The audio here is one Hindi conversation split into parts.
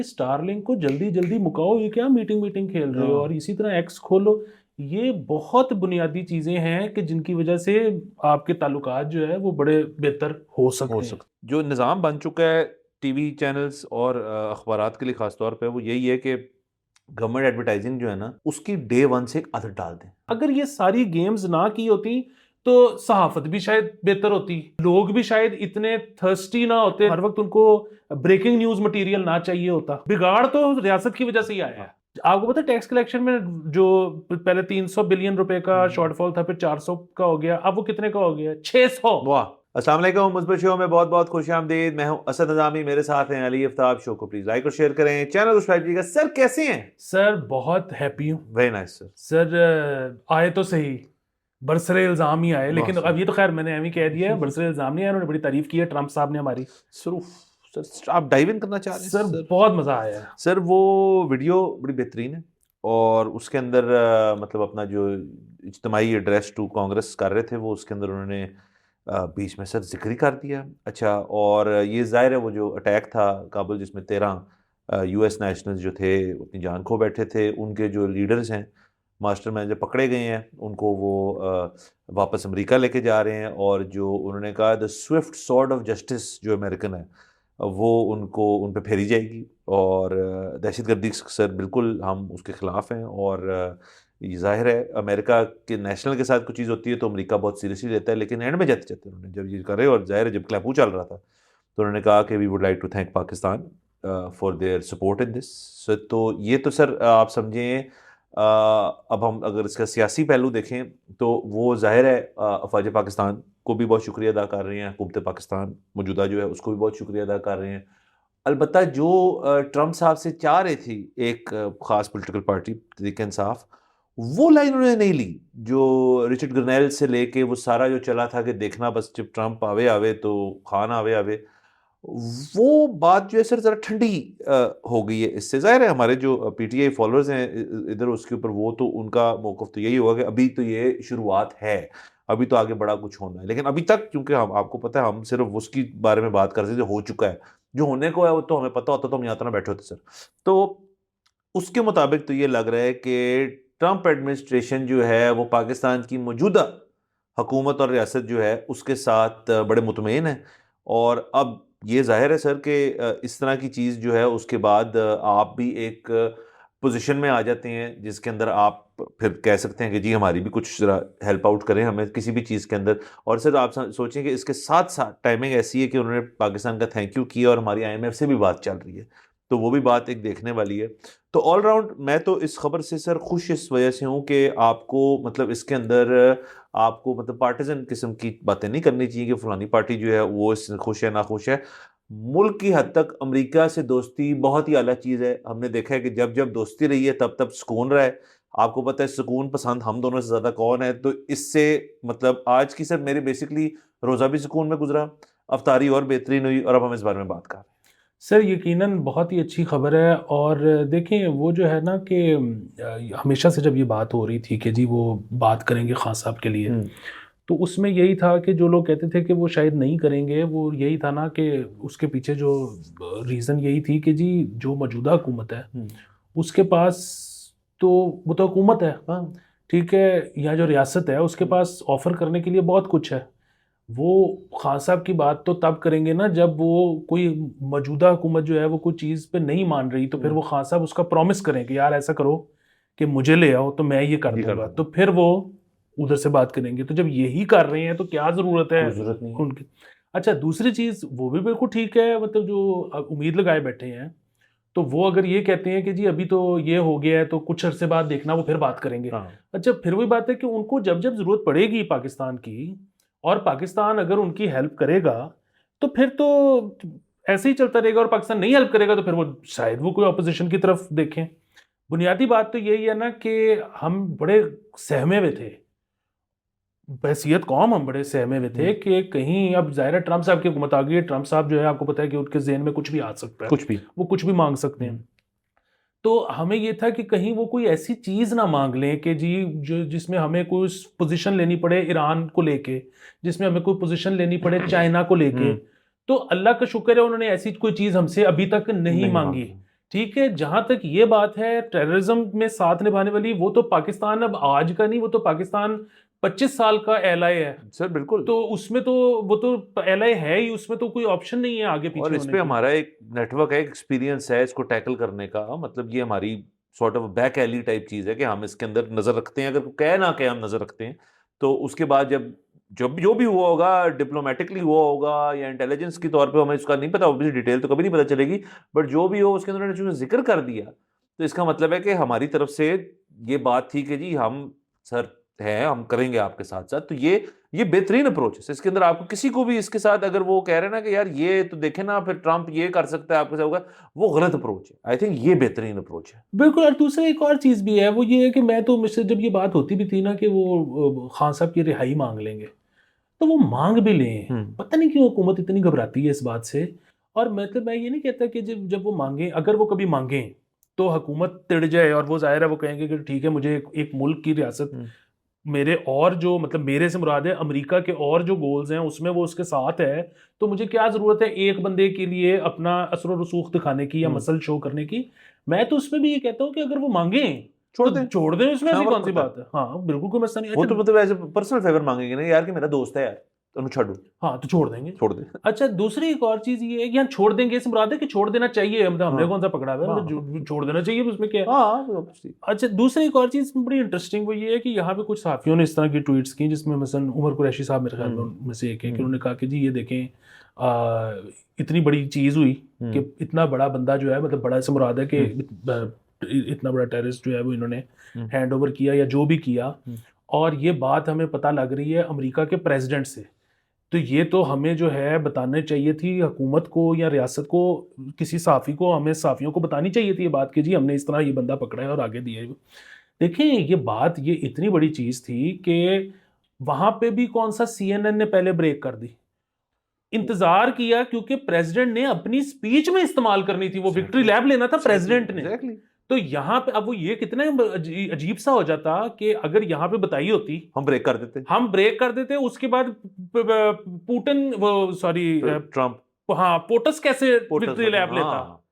स्टारलिंक को जल्दी जल्दी मुकाओ, ये क्या मीटिंग खेल रहे हो, और इसी तरह एक्स खोलो। ये बहुत बुनियादी चीजें हैं कि जिनकी वजह से आपके ताल्लुकात जो है वो बड़े बेहतर हो सकते हैं। जो निज़ाम बन चुका है टीवी चैनल्स और अखबारात के लिए खास तौर पे, वो यही है कि गवर्नमेंट एडवर्टाइजिंग जो है ना, उसकी डे वन से एक आदत डाल दें। अगर ये सारी गेम्स ना की होती तो सहाफत भी शायद बेहतर होती, लोग भी शायद इतने थर्स्टी ना होते, हर वक्त उनको ब्रेकिंग न्यूज मटेरियल ना चाहिए होता। बिगाड़ तो रियासत की वजह से ही आया है। आपको पता है टैक्स कलेक्शन में जो पहले 300 बिलियन रुपए का शॉर्टफॉल था, फिर 400 का हो गया, अब वो कितने का हो गया? 600। वाह। अस्सलाम वालेकुम, मुस्बत शो में बहुत बहुत खुशामदीद। मैं हूं असद नज़ामी, मेरे साथ हैं अली आफ्ताब। शो को प्लीज लाइक और शेयर करें, चैनल को सब्सक्राइब कीजिएगा। सर कैसे हैं? सर बहुत हैप्पी हूँ। Very nice sir. सर आए तो सही, बरसरे इल्जाम ही आए, लेकिन बहुत अब ये तो खैर मैंने एम ही कह दिया है, बरसरे इल्जाम नहीं आया। उन्होंने बड़ी तारीफ की है ट्रंप साहब ने हमारी। सर आप डाइव इन करना चाह रहे हैं सर सर? बहुत मजा आया है। सर वो वीडियो बड़ी बेहतरीन है, और उसके अंदर मतलब अपना जो इज्तिमाई एड्रेस टू कांग्रेस कर रहे थे, वो उसके अंदर उन्होंने बीच में सर जिक्र ही कर दिया। अच्छा, और ये जाहिर है वो जो अटैक था काबुल, जिसमें 13 यूएस नेशनल्स जो थे अपनी जान खो बैठे थे, उनके जो लीडर्स हैं, मास्टरमाइंड जो पकड़े गए हैं, उनको वो वापस अमेरिका लेके जा रहे हैं। और जो उन्होंने कहा the Swift sword of justice जो अमेरिकन है, वो उनको उन पे फेरी जाएगी। और दहशतगर्दी सर बिल्कुल हम उसके ख़िलाफ़ हैं। और ये ज़ाहिर है अमेरिका के नेशनल के साथ कुछ चीज़ होती है तो अमेरिका बहुत सीरियसली लेता है, लेकिन एंड में जाते जाते उन्होंने जब ये करे, और ज़ाहिर है जब क्लैपू चल रहा था, तो उन्होंने कहा कि we would like to thank Pakistan for their support in this. तो ये तो सर आप समझें। अब हम अगर इसका सियासी पहलू देखें तो वो ज़ाहिर है अफवाज पाकिस्तान को भी बहुत शुक्रिया अदा कर रहे हैं, हुकूमत पाकिस्तान मौजूदा जो है उसको भी बहुत शुक्रिया अदा कर रहे हैं। अलबत्ता जो ट्रंप साहब से चाह रही थी एक ख़ास पॉलिटिकल पार्टी तहरीक इंसाफ, वो लाइन उन्होंने नहीं ली। जो रिचर्ड ग्रनेल से लेके वो सारा जो चला था कि देखना बस जब ट्रंप आवे आवे तो खान आवे आवे, वो बात जो है सर ज़रा ठंडी हो गई है। इससे ज़ाहिर है हमारे जो पीटीआई फॉलोअर्स हैं इधर, उसके ऊपर वो तो उनका मौक़िफ़ तो यही होगा कि अभी तो ये शुरुआत है, अभी तो आगे बड़ा कुछ होना है। लेकिन अभी तक क्योंकि हम आपको पता है हम सिर्फ उसकी बारे में बात कर रहे थे जो हो चुका है, जो होने को है वो तो हमें पता होता तो हम यहाँ तो ना बैठे होते सर। तो उसके मुताबिक तो ये लग रहा है कि ट्रंप एडमिनिस्ट्रेशन जो है वो पाकिस्तान की मौजूदा हुकूमत और रियासत जो है उसके साथ बड़े मुतमईन है। और अब ये ज़ाहिर है सर कि इस तरह की चीज़ जो है उसके बाद आप भी एक पोजीशन में आ जाते हैं जिसके अंदर आप फिर कह सकते हैं कि जी हमारी भी कुछ ज़रा हेल्प आउट करें हमें किसी भी चीज़ के अंदर। और सर आप सोचें कि इसके साथ साथ टाइमिंग ऐसी है कि उन्होंने पाकिस्तान का थैंक यू किया और हमारी आईएमएफ से भी बात चल रही है, तो वो भी बात एक देखने वाली है। तो ऑल राउंड मैं तो इस खबर से सर खुश इस वजह से हूँ कि आपको मतलब इसके अंदर आपको मतलब पार्टिजन किस्म की बातें नहीं करनी चाहिए कि फलानी पार्टी जो है वो इससे खुश है ना खुश है। मुल्क की हद तक अमेरिका से दोस्ती बहुत ही आला चीज़ है। हमने देखा है कि जब जब दोस्ती रही है तब तब सुकून रहा है। आपको पता है सुकून पसंद हम दोनों से ज़्यादा कौन है, तो इससे मतलब आज की सर मेरी बेसिकली रोज़ा भी सुकून में गुजरा, अफ्तारी और बेहतरीन हुई, और अब हम इस बारे में बात कर रहे हैं। सर यकीनन बहुत ही अच्छी खबर है। और देखें वो जो है ना कि हमेशा से जब ये बात हो रही थी कि जी वो बात करेंगे खान साहब के लिए, तो उसमें यही था कि जो लोग कहते थे कि वो शायद नहीं करेंगे, वो यही था ना कि उसके पीछे जो रीज़न यही थी कि जी जो मौजूदा हुकूमत है उसके पास तो वो तो हुकूमत है, हाँ। ठीक है, या जो रियासत है उसके पास ऑफ़र करने के लिए बहुत कुछ है। वो खान साहब की बात तो तब करेंगे ना जब वो कोई मौजूदा हुकूमत जो है वो कोई चीज़ पे नहीं मान रही, तो फिर वो खान साहब उसका प्रॉमिस करें कि यार ऐसा करो कि मुझे ले आओ तो मैं ये कर दूंगा, तो फिर वो उधर से बात करेंगे। तो जब यही कर रहे हैं तो क्या ज़रूरत है कोई ज़रूरत नहीं है। उनकी। अच्छा दूसरी चीज़ वो भी बिल्कुल ठीक है, मतलब जो उम्मीद लगाए बैठे हैं, तो वो अगर ये कहते हैं कि जी अभी तो ये हो गया है तो कुछ अरसे बाद देखना वो फिर बात करेंगे। हाँ। अच्छा फिर वही बात है कि उनको जब जब ज़रूरत पड़ेगी पाकिस्तान की, और पाकिस्तान अगर उनकी हेल्प करेगा, तो फिर तो ऐसे ही चलता रहेगा, और पाकिस्तान नहीं हेल्प करेगा तो फिर वो शायद वो कोई अपोजिशन की तरफ देखें। बुनियादी बात तो यही है ना कि हम बड़े सहमे हुए थे, बहसीयत कौम हम बड़े सहमे हुए थे कि कहीं अब ज़ाहिर है ट्रंप साहब की हुकूमत आ गई है। ट्रंप साहब जो है आपको पता है कि उनके ज़हन में कुछ भी आ सकता है, कुछ भी। वो कुछ भी मांग सकते हैं। तो हमें ये था कि कहीं वो कोई ऐसी चीज़ ना मांग लें कि जी जो जिसमें हमें कोई पोजीशन लेनी पड़े ईरान को लेके, जिसमें हमें कोई पोजीशन लेनी पड़े चाइना को लेके। तो अल्लाह का शुक्र है उन्होंने ऐसी कोई चीज़ हमसे अभी तक नहीं नहीं मांगी, मांगी। ठीक है, जहां तक ये बात है टेररिज्म में साथ निभाने वाली, वो तो पाकिस्तान अब आज का नहीं, वो तो पाकिस्तान 25 साल का एलआई है। सर बिल्कुल। तो उसमें तो वो तो एलआई है ही, उसमें तो कोई ऑप्शन नहीं है आगे पीछे और इस होने पे की। हमारा एक नेटवर्क है, एक्सपीरियंस है इसको टैकल करने का। मतलब ये हमारी sort of back alley type चीज है कि हम इसके अंदर नजर रखते हैं, अगर कह ना कहे हम नजर रखते हैं। तो उसके बाद जब जब जो भी हुआ होगा, डिप्लोमेटिकली हुआ होगा या इंटेलिजेंस के तौर पे, हमें इसका नहीं पता, ऑब्वियसली डिटेल तो कभी नहीं पता चलेगी, बट जो भी हो उसके अंदर उन्होंने चूंकि जिक्र कर दिया, तो इसका मतलब है कि हमारी तरफ से ये बात थी कि जी हम सर हैं, हम करेंगे आपके साथ साथ। तो ये बेहतरीन अप्रोच है। इसके अंदर आपको किसी को भी इसके साथ अगर वो कह रहे हैं ना कि यार ये तो देखे ना, फिर ट्रंप ये कर सकता है आपके साथ होगा, वो गलत अप्रोच है। आई थिंक ये बेहतरीन अप्रोच है। बिल्कुल। और दूसरा एक और चीज़ भी है, वो ये है कि मैं तो मुझसे जब ये बात होती भी थी ना कि वो खान साहब की रिहाई मांग लेंगे, तो वो मांग भी लें, हम्म। पता नहीं क्यों हुकूमत इतनी घबराती है इस बात से। और मतलब मैं ये नहीं कहता कि जब जब वो मांगे, अगर वो कभी मांगे तो हुकूमत तिड़ जाए, और वो जाहिर है वो कहेंगे कि ठीक है, मुझे एक मुल्क की रियासत, हम्म। मेरे और जो मतलब मेरे से मुराद है अमेरिका के और जो गोल्स हैं उसमें वो उसके साथ है, तो मुझे क्या ज़रूरत है एक बंदे के लिए अपना असर और रसूख दिखाने की या हम्म। मसल शो करने की। मैं तो उसमें भी ये कहता हूँ कि अगर वो मांगे छोड़ तो दें। छोड़ दें, इसमें क्या ऐसी फर्क कौन सी पड़ता है? बात है। हाँ बिल्कुल, कोई मसला नहीं। वो तो अच्छा, मतलब ऐसे पर्सनल फेवर मांगेंगे ना यार कि मेरा दोस्त है यार, तो छोड़ो, हाँ तो छोड़ देंगे। छोड़ दे। अच्छा, दूसरी एक और चीज ये है कि यहाँ छोड़ देंगे इस मुराद है कि छोड़ देना चाहिए, मतलब हमने हाँ कौन सा पकड़ा हुआ है, हाँ मतलब छोड़ देना चाहिए, उसमें क्या है। हाँ obviously। अच्छा, दूसरी एक और चीज बड़ी इंटरेस्टिंग वो ये है कि यहाँ पे कुछ सहाफियों ने इस तरह की ट्वीट्स की, जिसमें मसलन उमर कुरैशी साहब मेरे ख्याल में हम्म। उनमें से एक है, कि हम्म। उन्होंने कहा कि जी ये देखें, इतनी बड़ी चीज हुई कि हम्म। इतना बड़ा बंदा जो है, मतलब बड़ा से मुराद है कि हम्म। इतना बड़ा टेररिस्ट जो है वो इन्होंने हम्म। हैंड ओवर किया या जो भी किया। हम्म। और ये बात हमें पता लग रही है अमेरिका के प्रेसिडेंट से। तो ये तो हमें जो है बताने चाहिए थी हुकूमत को या रियासत को, किसी साफ़ी को, हमें साफ़ियों को बतानी चाहिए थी ये बात कि जी हमने इस तरह ये बंदा पकड़ा है और आगे दिया है। देखें, ये बात ये इतनी बड़ी चीज़ थी कि वहाँ पे भी कौन सा सीएनएन ने पहले ब्रेक कर दी, इंतजार किया, क्योंकि प्रेसिडेंट ने अपनी स्पीच में इस्तेमाल करनी थी, वो विक्ट्री लैब लेना था प्रेसिडेंट ने। एग्जैक्टली। तो यहाँ पे अब वो ये कितना अजीब सा हो जाता कि अगर यहाँ पे बताई होती, हम ब्रेक कर देते। हम ब्रेक कर देते, उसके बाद पुतिन, वो सॉरी, ट्रम्प हाँ पोटस कैसे पोर्टल विक्ट्री से लैब लेता। हाँ।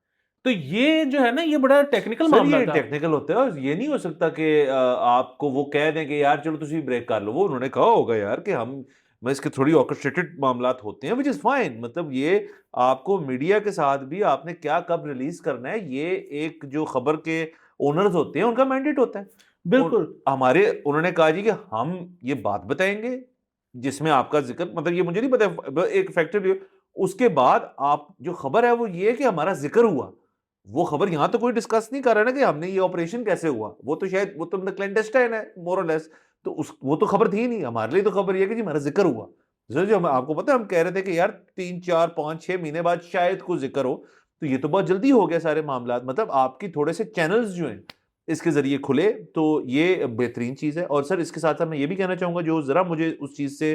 तो ये जो है ना, ये बड़ा टेक्निकल सर मामला ये था। टेक्निकल होता है, और ये नहीं हो सकता कि आपको वो कह दें कि यार चलो तुम ब्रेक कर लो। वो उन्होंने कहा होगा यार कि हम, मैं इसके थोड़ी ऑर्केस्ट्रेटेड मामलात होते हैं, विच इज फाइन। मतलब ये आपको मीडिया के साथ भी आपने क्या कब रिलीज करना है, ये एक जो खबर के ओनर्स होते हैं उनका मैंडेट होता है। बिल्कुल। हमारे उन्होंने कहा जी कि हम ये बात बताएंगे जिसमें आपका जिक्र, मतलब ये मुझे नहीं पता एक फैक्टर, उसके बाद आप जो खबर है वो ये है कि हमारा जिक्र हुआ। वो खबर यहां तो कोई डिस्कस नहीं कर रहा है ना कि हमने ये ऑपरेशन कैसे हुआ, वो तो शायद वो तो क्लैंडस्टाइन है मोर और लेस। तो उस वो तो खबर थी नहीं हमारे लिए। तो खबर ये कि जी हमारा जिक्र हुआ। जो हम आपको पता है, हम कह रहे थे कि यार 3 4 5 6 महीने बाद शायद कुछ जिक्र हो। तो ये तो बहुत जल्दी हो गया सारे मामला। मतलब आपकी थोड़े से चैनल्स जो हैं इसके जरिए खुले, तो ये बेहतरीन चीज है। और सर इसके साथ साथ मैं ये भी कहना चाहूंगा, जो जरा मुझे उस चीज से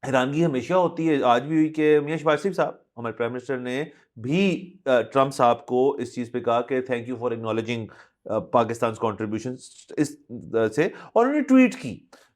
हैरानगी हमेशा होती है, आज भी हुई, कि मियां शहबाज शरीफ साहब हमारे प्राइम मिनिस्टर ने भी ट्रंप साहब को इस चीज पे कहा कि thank you for acknowledging Pakistan contribution इस से, और उन्होंने ट्वीट की।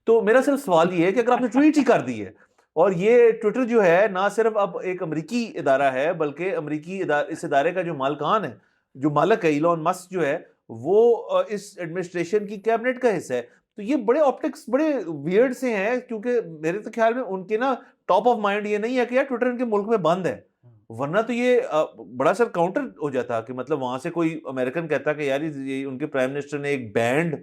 तो मेरा सिर्फ सवाल ये है कि अगर आपने ट्वीट ही कर दी है, और ये ट्विटर जो है ना सिर्फ अब एक अमेरिकी इदारा है, बल्कि अमेरिकी इस इदारे का जो मालकान है, जो मालक है इलॉन मस्क जो है, वो इस एडमिनिस्ट्रेशन की कैबिनेट का हिस्सा है। तो ये बड़े ऑप्टिक्स बड़े वियर्ड से हैं, क्योंकि मेरे तो ख्याल में उनके ना टॉप ऑफ माइंड ये नहीं है कि यार ट्विटर इनके मुल्क में बंद है। वरना तो ये बड़ा सर काउंटर हो जाता कि मतलब वहां से कोई अमेरिकन कहता कि यार ये उनके प्राइम मिनिस्टर ने एक बैंड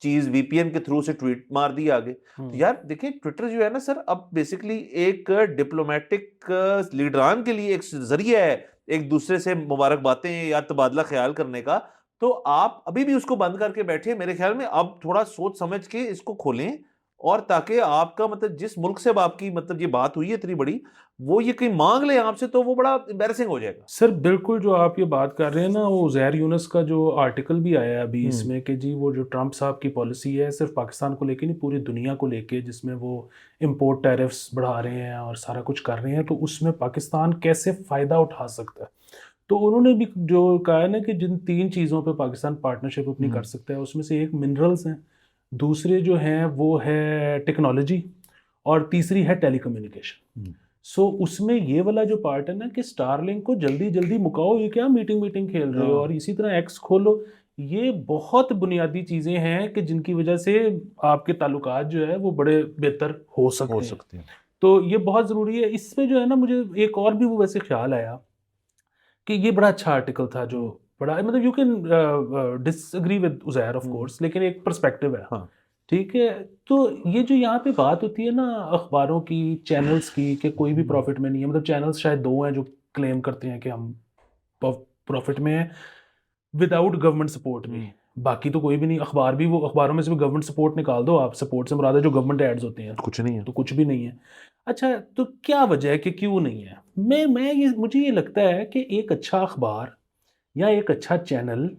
चीज वीपीएन के थ्रू से ट्वीट मार दी आगे। तो यार देखिए, ट्विटर जो है ना सर, अब बेसिकली एक डिप्लोमेटिक लीडरान के लिए एक जरिया है एक दूसरे से मुबारकबातें या तबादला ख्याल करने का। तो आप अभी भी उसको बंद करके बैठे, मेरे ख्याल में अब थोड़ा सोच समझ के इसको खोलें, और ताकि आपका मतलब जिस मुल्क से अब आपकी मतलब ये बात हुई है इतनी बड़ी, वो ये कहीं मांग ले आपसे, तो वो बड़ा एम्बैरेसिंग हो जाएगा। सर बिल्कुल, जो आप ये बात कर रहे हैं ना, वो ज़ैर यूनस का जो आर्टिकल भी आया है अभी इसमें, कि जी वो जो ट्रंप साहब की पॉलिसी है सिर्फ पाकिस्तान को लेके नहीं, पूरी दुनिया को लेके, जिसमें वो इंपोर्ट टैरिफ्स बढ़ा रहे हैं और सारा कुछ कर रहे हैं, तो उसमें पाकिस्तान कैसे फ़ायदा उठा सकता है। तो उन्होंने भी जो कहा है ना कि जिन 3 चीज़ों पे पाकिस्तान पार्टनरशिप अपनी कर सकता है, उसमें से एक मिनरल्स हैं, दूसरे जो हैं वो है टेक्नोलॉजी, और तीसरी है टेलीकम्युनिकेशन। सो उसमें ये वाला जो पार्ट है ना कि स्टारलिंक को जल्दी जल्दी मुकाओ, ये क्या मीटिंग खेल रहे हो, हाँ। और इसी तरह एक्स खोलो। ये बहुत बुनियादी चीज़ें हैं कि जिनकी वजह से आपके ताल्लुकात जो है वो बड़े बेहतर हो हो सकते हैं। सकते हैं। तो ये बहुत ज़रूरी है। इसमें जो है ना, मुझे एक और भी वो वैसे ख्याल आया कि ये बड़ा अच्छा आर्टिकल था, जो बड़ा मतलब you can disagree with Uzair of course, लेकिन एक पर्सपेक्टिव है। हाँ। ठीक है। तो ये जो यहाँ पे बात होती है ना अखबारों की, चैनल्स की, कि कोई भी प्रॉफिट में नहीं है, मतलब चैनल्स शायद दो हैं जो क्लेम करते हैं कि हम प्रॉफिट में हैं विदाउट गवर्नमेंट सपोर्ट भी। बाकी तो कोई भी नहीं। अखबार भी, वो अखबारों में से भी गवर्नमेंट सपोर्ट निकाल दो आप, सपोर्ट से मुराद है जो गवर्नमेंट एड्स होते हैं, कुछ नहीं है। तो कुछ भी नहीं है। अच्छा, तो क्या वजह है कि क्यों नहीं है? मुझे ये लगता है कि एक अच्छा अखबार या एक अच्छा चैनल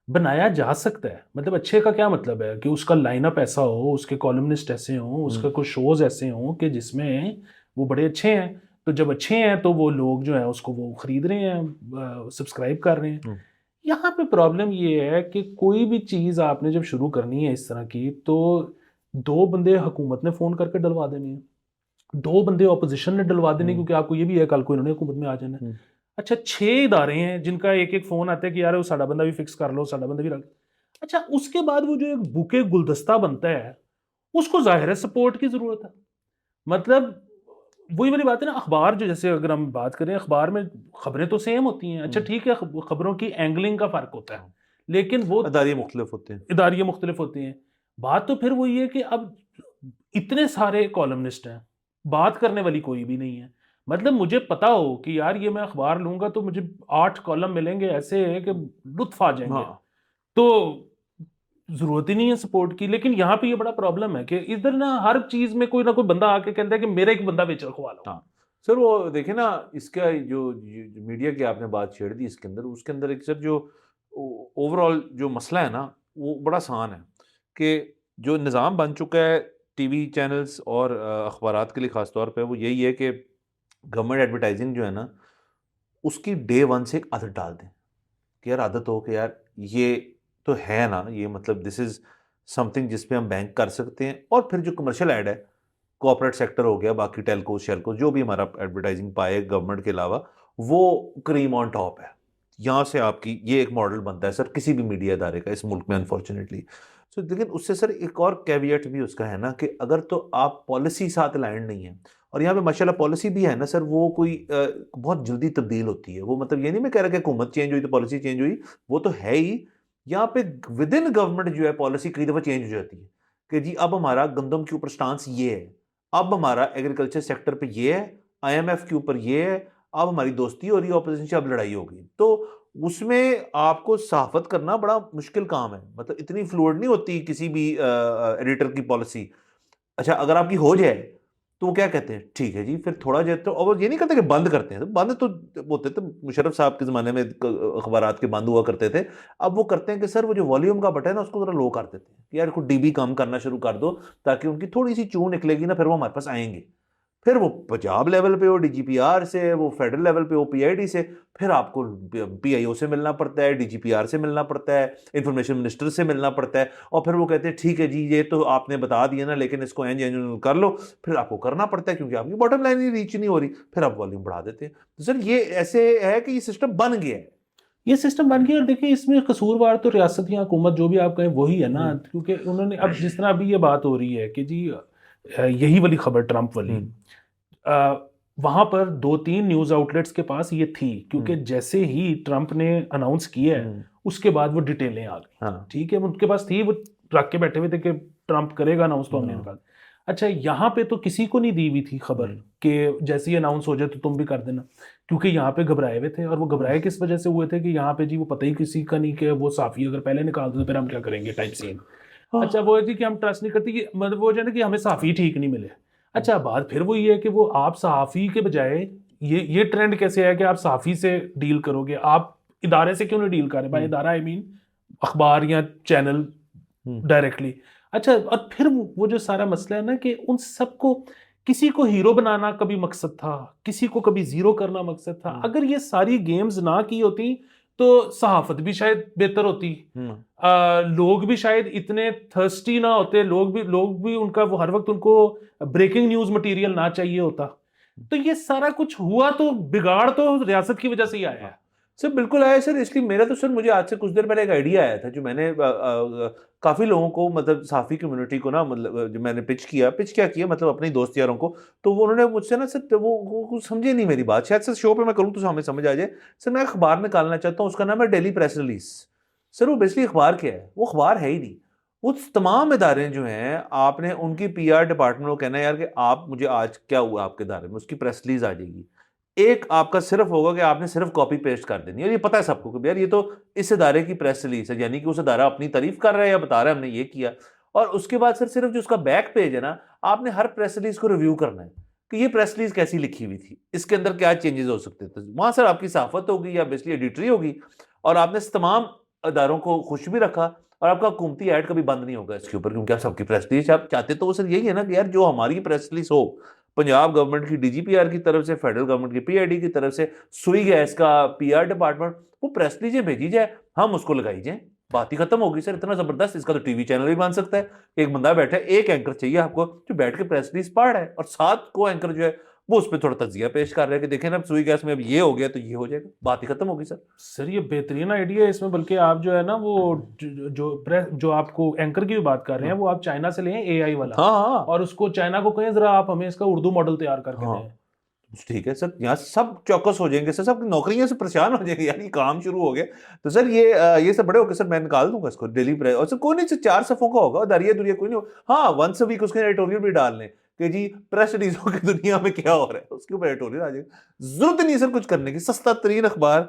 बनाया जा सकता है। मतलब अच्छे का क्या मतलब है कि उसका लाइनअप ऐसा हो, उसके कॉलमनिस्ट ऐसे हों, उसका कुछ शोज ऐसे हों कि जिसमें वो बड़े अच्छे हैं। तो जब अच्छे हैं तो वो लोग जो हैं उसको वो खरीद रहे हैं, सब्सक्राइब कर रहे हैं। यहाँ पे प्रॉब्लम ये है कि कोई भी चीज़ आपने जब शुरू करनी है इस तरह की, तो दो बंदे हुकूमत ने फ़ोन करके डलवा देने हैं, दो बंदे ऑपोजिशन ने डलवा देने, क्योंकि आपको ये भी है कल को इन्होंने हुकूमत में आ जाना है। अच्छा, 6 इदारे हैं जिनका एक-एक फ़ोन आता है कि यार वो साडा बंदा भी फिक्स कर लो, साडा बंदा भी रख। अच्छा, उसके बाद वो जो एक बुके गुलदस्ता बनता है, उसको ज़ाहिर है सपोर्ट की ज़रूरत है। मतलब वही वाली बात है ना, अखबार जो, जैसे अगर हम बात करें, अखबार में खबरें तो सेम होती हैं। अच्छा ठीक है, खबरों की एंगलिंग का फ़र्क होता है, लेकिन वो अदारे मुख्तलिफ होते हैं। इदारियाँ मुख्तलिफ होती हैं। बात तो फिर वही है कि अब इतने सारे कॉलमनिस्ट हैं, बात करने वाली कोई भी नहीं है। मतलब मुझे पता हो कि यार ये मैं अखबार लूँगा तो मुझे 8 कॉलम मिलेंगे ऐसे कि लुत्फ़ आ जाएँगे। हाँ। तो ज़रूरत ही नहीं है सपोर्ट की। लेकिन यहाँ पे ये बड़ा प्रॉब्लम है कि इधर ना हर चीज़ में कोई ना कोई बंदा आके कहता है कि मेरा एक बंदा बेच रखवा लो। हाँ। सर वो देखिए ना, इसका जो मीडिया की आपने बात छेड़ दी इसके अंदर, उसके अंदर एक सर जो ओवरऑल जो मसला है ना, वो बड़ा आसान है कि जो निज़ाम बन चुका है टीवी चैनल्स और अखबारात के लिए ख़ास तौर पे, वो यही है कि गवर्नमेंट एडवर्टाइजिंग जो है ना, उसकी डे वन से एक आदत डाल दें कि यार आदत हो कि यार ये तो है ना, ये मतलब दिस इज़ समथिंग जिस पे हम बैंक कर सकते हैं। और फिर जो कमर्शियल ऐड है, कॉर्पोरेट सेक्टर हो गया, बाकी टेलको शेलको जो भी हमारा एडवर्टाइजिंग पाए गवर्नमेंट के अलावा, वो क्रीम ऑन टॉप है। यहाँ से आपकी ये एक मॉडल बनता है सर किसी भी मीडिया इदारे का इस मुल्क में अनफॉर्चुनेटली। सो लेकिन उससे सर एक और कैविएट भी उसका है ना कि अगर तो आप पॉलिसी साथ अलाइंड नहीं है, और यहाँ पे माशाल्लाह पॉलिसी भी है ना सर, वो कोई बहुत जल्दी तब्दील होती है। वो मतलब ये नहीं मैं कह रहा कि हुकूमत चेंज हुई तो पॉलिसी चेंज हुई, वो तो है ही। यहाँ पे विद इन गवर्नमेंट जो है पॉलिसी कई दफ़ा चेंज हो जाती है कि जी अब हमारा गंदम के ऊपर स्टांस ये है, अब हमारा एग्रीकल्चर सेक्टर पे ये है, आईएमएफ के ऊपर ये है, अब हमारी दोस्ती हो रही है ऑपोजिशन से, अब लड़ाई हो गई। तो उसमें आपको सहाफ़त करना बड़ा मुश्किल काम है। मतलब इतनी फ्लूइड नहीं होती किसी भी एडिटर की पॉलिसी। अच्छा अगर आपकी हो जाए, तो वो क्या कहते हैं, ठीक है जी, फिर थोड़ा जो है तो, और वो ये नहीं करते कि बंद करते हैं। तो बंद तो होते थे, मुशर्रफ साहब के ज़माने में अखबारात के बंद हुआ करते थे। अब वो करते हैं कि सर वो जो वॉल्यूम का बटन है ना, उसको ज़रा लो कर देते हैं कि यार इसको डीबी कम करना शुरू कर दो, ताकि उनकी थोड़ी-सी चूँ निकलेगी ना, फिर वो हमारे पास आएँगे। फिर वो पंजाब लेवल पे हो डीजीपीआर से, वो फेडरल लेवल पे हो पीआईडी से, फिर आपको पीआईओ से मिलना पड़ता है, डीजीपीआर से मिलना पड़ता है, इंफॉर्मेशन मिनिस्टर से मिलना पड़ता है, और फिर वो कहते हैं ठीक है जी ये तो आपने बता दिया ना, लेकिन इसको एंज एंज कर लो। फिर आपको करना पड़ता है क्योंकि आपकी बॉटम लाइन ही रीच नहीं हो रही, फिर आप वॉल्यूम बढ़ा देते हैं। तो सर ये ऐसे है कि ये सिस्टम बन गया है। ये सिस्टम बन गया, और देखिए इसमें कसूरवार तो रियासत या हुकूमत जो भी आप कहें वही है ना, क्योंकि उन्होंने अब जिस तरह अभी ये बात हो रही है कि जी यही वाली खबर ट्रंप वाली, वहां पर 2-3 न्यूज आउटलेट्स के पास ये थी, क्योंकि जैसे ही ट्रंप ने अनाउंस किया है उसके बाद वो डिटेलें आ गई। हाँ। ठीक है, उनके पास थी, वो रख के बैठे हुए थे कि ट्रंप करेगा अनाउंस तो हमने निकाल। अच्छा, यहाँ पे तो किसी को नहीं दी हुई थी खबर कि जैसे ही अनाउंस हो जाए तो तुम भी कर देना, क्योंकि यहाँ पे घबराए हुए थे। और वो घबराए किस वजह से हुए थे कि यहाँ पे जी वो पता ही किसी का नहीं कि वो साफी अगर पहले निकाल दो तो फिर हम क्या करेंगे टाइप सीन। अच्छा, वो है जी कि हम ट्रस्ट नहीं करते, कि मतलब वो जो है ना कि हमें साफी ठीक नहीं मिले। अच्छा, बात फिर वही है कि वो आप सहाफ़ी के बजाय ये ट्रेंड कैसे है कि आप सहाफ़ी से डील करोगे, आप इदारे से क्यों नहीं डील कर रहे? बाय इदारा आई मीन अखबार या चैनल डायरेक्टली। अच्छा, और फिर वो जो सारा मसला है ना कि उन सबको, किसी को हीरो बनाना कभी मकसद था, किसी को कभी ज़ीरो करना मकसद था। अगर ये सारी गेम्स ना की होती तो सहाफ़त भी शायद बेहतर होती। लोग भी शायद इतने थर्स्टी ना होते, लोग भी उनका वो हर वक्त उनको ब्रेकिंग न्यूज़ मटेरियल ना चाहिए होता। तो ये सारा कुछ हुआ तो बिगाड़ तो रियासत की वजह से ही आया है। सर बिल्कुल आया सर, इसलिए मेरा तो सर मुझे आज से कुछ देर पहले एक आइडिया आया था जो मैंने काफ़ी लोगों को, मतलब साफ़ी कम्युनिटी को ना, मतलब जो मैंने पिच क्या किया, मतलब अपने दोस्त यारों को, तो वो उन्होंने मुझसे ना सर वो समझे नहीं मेरी बात। शायद सर शो पे मैं करूँ तो हमें समझ आ जाए। सर मैं अखबार निकालना चाहता हूँ, उसका नाम है डेली प्रेस रिलीज। सर वो बेसिकली अखबार क्या है, वो अखबार है ही नहीं। वो तमाम इदारे जो हैं, आपने उनकी PR डिपार्टमेंट को कहना है यार कि आप मुझे आज क्या हुआ आपके इदारे में, उसकी प्रेस रिलीज आ जाएगी। एक आपका सिर्फ होगा कि आपने सिर्फ कॉपी पेस्ट कर देनी है, और ये पता है सबको कि यार ये तो इस इदारे की प्रेस रिलीज है, यानी कि उस इदारा अपनी तारीफ कर रहा है या बता रहा है हमने ये किया। और उसके बाद सर सिर्फ जो उसका बैक पेज है ना, आपने हर प्रेस रिलीज को रिव्यू करना है कि ये प्रेस रिलीज कैसी लिखी हुई थी, इसके अंदर क्या चेंजेस हो सकते थे। वहां सर आपकी सहाफत होगी या बेसिकली एडिटरी होगी, और आपने इस तमाम इदारों को खुश भी रखा, और आपका हुकूमती ऐड कभी बंद नहीं होगा इसके ऊपर, क्योंकि आप सबकी प्रेस रिलीज आप चाहते तो वो सर यही है ना कि यार जो हमारी प्रेस रिलीज हो, पंजाब गवर्नमेंट की DGPR की तरफ से, फेडरल गवर्नमेंट की PID की तरफ से, सुई गैस का PR डिपार्टमेंट, वो प्रेस लीजिए भेजी जाए, हम उसको लगाई जाए, बात ही खत्म होगी सर। इतना जबरदस्त, इसका तो टीवी चैनल भी बन सकता है। एक बंदा बैठा है, एक एंकर चाहिए आपको जो बैठ के प्रेस रिलीज पढ़ रहा है, और 7 को एंकर जो है वो उस पर थोड़ा तजिया पेश कर रहे हैं कि देखें ना सुई गैस में अब ये हो गया तो ये हो जाएगा, बात ही खत्म होगी सर। सर ये बेहतरीन आइडिया है। इसमें बल्कि आप जो है ना वो जो आपको एंकर की भी बात कर रहे हैं, वो आप चाइना से लें AI वाला, हाँ हाँ और उसको चाइना को कहें जरा आप हमें इसका उर्दू मॉडल तैयार करके हाँ, दें। ठीक है सर, यहाँ सब चौकस हो जाएंगे सर, सब नौकरियों से परेशान हो जाएंगे, यानी काम शुरू हो गया। तो सर ये सब बड़े होकर सर मैं निकाल दूंगा इसको डेली प्रेस, और सर कोई नहीं सर 4 सफ़ों का होगा, दरिया दुरिया कोई नहीं हो। हाँ, वंस अ वीक उसके एडिटोरियल भी डाल लें कि जी प्रेस रिलीजों की दुनिया में क्या हो रहा है, उसके ऊपर एडिटोरियल आ जाएगा। जरूरत नहीं है सर कुछ करने की, सस्ता तरीन अखबार,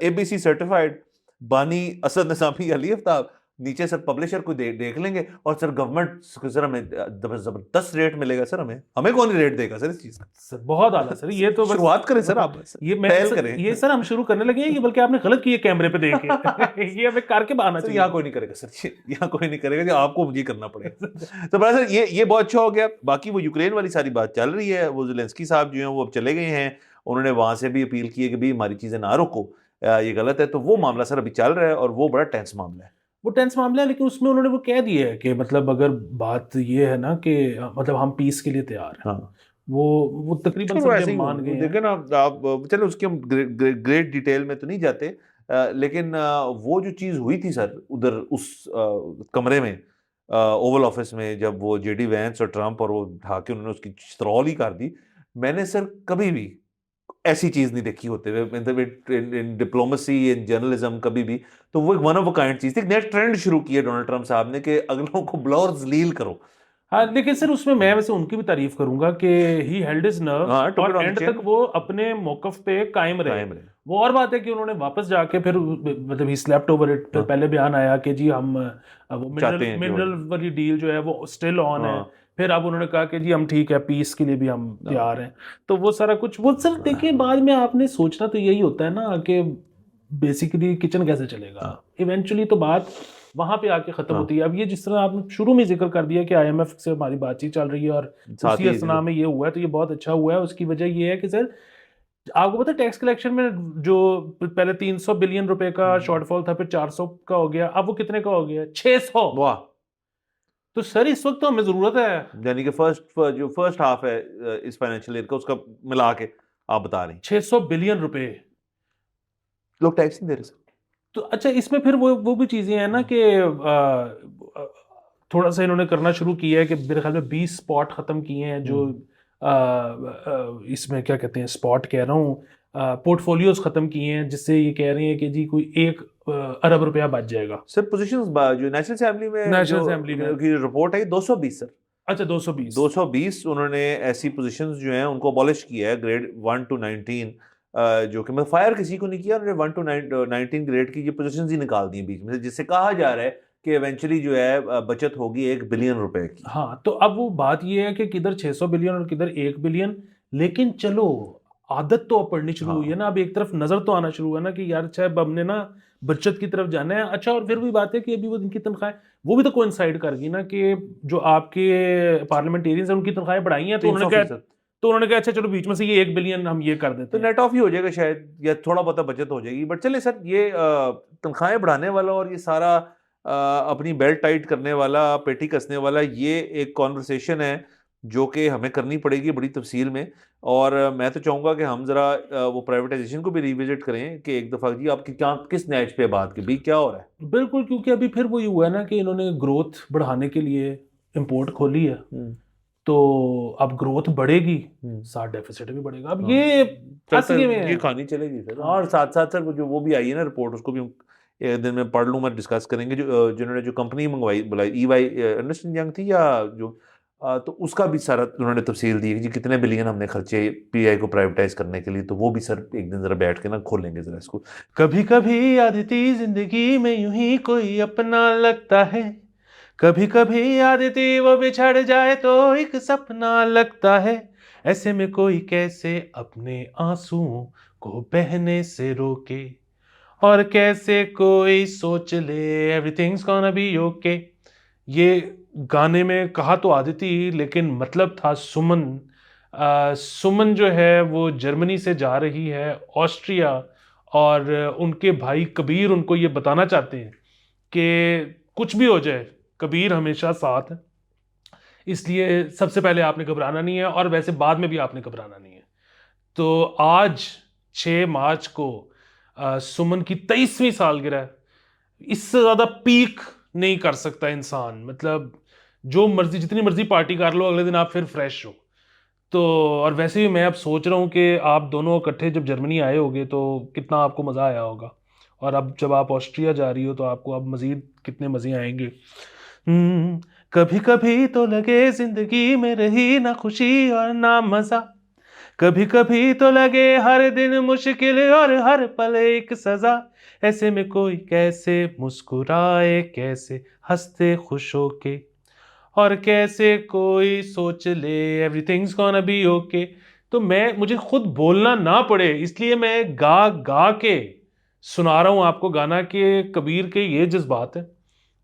ABC सर्टिफाइड, बानी असद निजामी अली आफ्ताब, नीचे सर पब्लिशर को देख लेंगे, और सर गवर्नमेंट सर हमें जबरदस्त रेट मिलेगा सर, हमें कौन रेट देगा सर इस चीज का। सर बहुत आला सर, ये तो बस शुरुआत करें सर, आप बस ये मैं पहल सर, करें। ये सर हम शुरू करने लगे हैं, ये बल्कि आपने गलत किया कैमरे पे देख के ये हमें करके बहाना सर चाहिए। यहाँ कोई नहीं करेगा सर, यहाँ कोई नहीं करेगा, जो आपको मुझे करना पड़ेगा। तो बड़ा सर ये बहुत अच्छा हो गया। बाकी वो यूक्रेन वाली सारी बात चल रही है, वो ज़ेलेंस्की साहब जो हैं वो अब चले गए हैं, उन्होंने वहां से भी अपील की है कि भाई हमारी चीजें ना रोको, ये गलत है। तो वो मामला सर अभी चल रहा है, और वो बड़ा टेंस मामला है। वो टेंस मामला है, लेकिन उसमें उन्होंने वो कह दिया है कि मतलब अगर बात ये है ना कि मतलब हम पीस के लिए तैयार हैं, हाँ, वो तकरीबन चलो सब ऐसे ये ही मान गए हैं। देखें ना आप, चलो उसके हम ग्रेट डिटेल में तो नहीं जाते, लेकिन वो जो चीज़ हुई थी सर उधर उस कमरे में, ओवल ऑफिस में, जब वो JD वैंस और ट्रंप और वो उठा के उन्होंने उसकी चित्रौल ही कर दी, मैंने सर कभी भी ऐसी चीज़ नहीं देखी होते हुए, मतलब इन डिप्लोमेसी इन जर्नलिज्म कभी भी। तो वो एक वन ऑफ अ काइंड चीज़ थी, एक नया ट्रेंड शुरू किया डोनाल्ड ट्रंप साहब ने कि अगलों को बुलाओ और जलील करो। हाँ, लेकिन सर उसमें मैं वैसे उनकी भी तारीफ करूंगा कि ही हेल्ड हिज नर्व, हाँ, टुक इट और ऑन द एंड चेन, तक वो अपने मौकफ पे कायम रहे। कायम रहे। वो और बात है कि उन्होंने वापस जाके फिर मतलब ही स्लेप्ट ओवर इट, फिर हाँ, पहले बयान आया कि जी हम वो चाहते मिनरल हैं कि वो, मिनरल वाली डील जो है वो स्टिल ऑन है। हाँ, फिर अब उन्होंने कहा कि जी हम ठीक है, पीस के लिए भी हम हाँ, तैयार हैं। तो वो सारा कुछ वो सर देखिए, बाद में आपने सोचना तो यही होता है ना कि बेसिकली किचन कैसे चलेगा, हाँ, इवेंचुअली तो बात वहां पे आके खत्म हाँ, होती है। अब ये जिस तरह आपने शुरू में जिक्र कर दिया कि IMF से हमारी बातचीत चल रही है और साथ उसी ही असना में ये हुआ है, तो ये बहुत अच्छा हुआ है। उसकी वजह ये है कि सर आपको पता है टैक्स कलेक्शन में जो पहले 300 बिलियन रुपए का शॉर्टफॉल था, फिर 400 का हो गया, अब वो कितने का हो गया? 600। वाह, तो सर इस वक्त तो हमें जरूरत है यानी कि जो फर्स्ट हाफ है इस फाइनेंशियल ईयर का, उसका मिला के आप बता रहे हैं 600 बिलियन रुपए। लोग टैक्स नहीं दे रहे सर। तो अच्छा, इसमें फिर वो भी चीजें हैं ना कि थोड़ा सा इन्होंने करना शुरू किया है कि मेरे ख्याल में 20 स्पॉट खत्म किए हैं जो इसमें क्या कहते हैं, स्पॉट कह रहा हूँ, पोर्टफोलियोज खत्म किए हैं, जिससे ये कह रहे हैं कि जी कोई 1 अरब रुपया बच जाएगा सर पोजीशंस जो नेशनल असेंबली में नेशनल जो असेंबली में। की रिपोर्ट है 220 सर, अच्छा 220। 220 उन्होंने ऐसी पोजीशंस जो हैं उनको अबॉलिश किया है, ग्रेड 1 to 19, जो कि मैं फायर किसी को नहीं किया, उन्होंने 1 to 19 ग्रेड की ये पोजीशंस ही निकाल दी बीच में से, जिससे कहा जा रहा है कि इवेंचुअली जो है बचत होगी 1 बिलियन रुपए की। हाँ, तो अब वो बात ये है कि किधर 600 बिलियन और किधर 1 बिलियन, लेकिन चलो आदत तो अब पड़नी शुरू हुई है हाँ, ना, अब एक तरफ नजर तो आना शुरू हुआ ना कि यार अच्छा अब हमने ना बचत की तरफ जाना है। अच्छा, और फिर भी बात है कि अभी वो इनकी तनख्वाहें वो भी तो कोइंसाइड कर गई ना कि जो आपके पार्लियामेंटेरियंस हैं उनकी तनख्वाहें बढ़ाई हैं, तो उन्होंने कहा 300%। अच्छा चलो बीच में से ये 1 बिलियन हम ये कर देते तो हैं। नेट ऑफ ही हो जाएगा शायद, या थोड़ा बहुत बचत हो जाएगी। बट चले सर, ये तनख्वाहें बढ़ाने वाला और ये सारा अपनी बेल्ट टाइट करने वाला, पेटी कसने वाला, ये एक कॉन्वर्सेशन है जो कि हमें करनी पड़ेगी बड़ी तफसील में। और मैं तो चाहूँगा कि हम ज़रा वो प्राइवेटाइजेशन को भी रिविजिट करें कि एक दफ़ा जी आपकी क्या किस नैच पे बात की, भाई क्या हो रहा है। बिल्कुल, क्योंकि अभी फिर वही हुआ है ना कि इन्होंने ग्रोथ बढ़ाने के लिए इम्पोर्ट खोली है, हम्म, तो अब ग्रोथ बढ़ेगी, हम्म, साथ डेफिसिट भी बढ़ेगा। अब हाँ, ये फंस चलता गए हुए ये हैं। कहानी चलेगी सर। हाँ, और साथ साथ सर वो जो वो भी आई है ना रिपोर्ट, उसको भी हम एक दिन में पढ़ लूँगा, डिस्कस करेंगे। जो जिन्होंने जो कंपनी मंगवाई बुलाई EY अर्नेस्ट एंड यंग थी या जो तो उसका भी सारा उन्होंने तफसील दी कि जी कितने बिलियन हमने खर्चे PI को प्राइवेटाइज करने के लिए। तो वो भी सर एक दिन ज़रा बैठ के ना खोलेंगे ज़रा इसको। कभी कभी आदती जिंदगी में यूं ही कोई अपना लगता है, कभी कभी आदती वो बिछड़ जाए तो एक सपना लगता है। ऐसे में कोई कैसे अपने आंसुओं को बहने से रोके, और कैसे कोई सोच ले एवरीथिंग्स गोना बी ओके। ये गाने में कहा तो आदिति, लेकिन मतलब था सुमन। सुमन जो है वो जर्मनी से जा रही है ऑस्ट्रिया, और उनके भाई कबीर उनको ये बताना चाहते हैं कि कुछ भी हो जाए, कबीर हमेशा साथ है। इसलिए सबसे पहले आपने घबराना नहीं है, और वैसे बाद में भी आपने घबराना नहीं है। तो आज 6 मार्च को सुमन की 23वीं सालगिरह। इससे ज़्यादा पीक नहीं कर सकता इंसान, मतलब जो मर्जी जितनी मर्जी पार्टी कर लो, अगले दिन आप फिर फ्रेश हो। तो और वैसे भी मैं अब सोच रहा हूँ कि आप दोनों इकट्ठे जब जर्मनी आए होगे तो कितना आपको मज़ा आया होगा, और अब जब आप ऑस्ट्रिया जा रही हो तो आपको अब मज़ीद कितने मज़े आएंगे। हम्म, कभी कभी तो लगे जिंदगी में रही ना खुशी और ना मज़ा, कभी कभी तो लगे हर दिन मुश्किल और हर पल एक सजा। ऐसे में कोई कैसे मुस्कुराए, कैसे हंसते खुश होके, और कैसे कोई सोच ले एवरीथिंग्स गोना बी ओके। तो मैं मुझे खुद बोलना ना पड़े, इसलिए मैं गा गा के सुना रहा हूँ आपको गाना के कबीर के ये जज्बात हैं।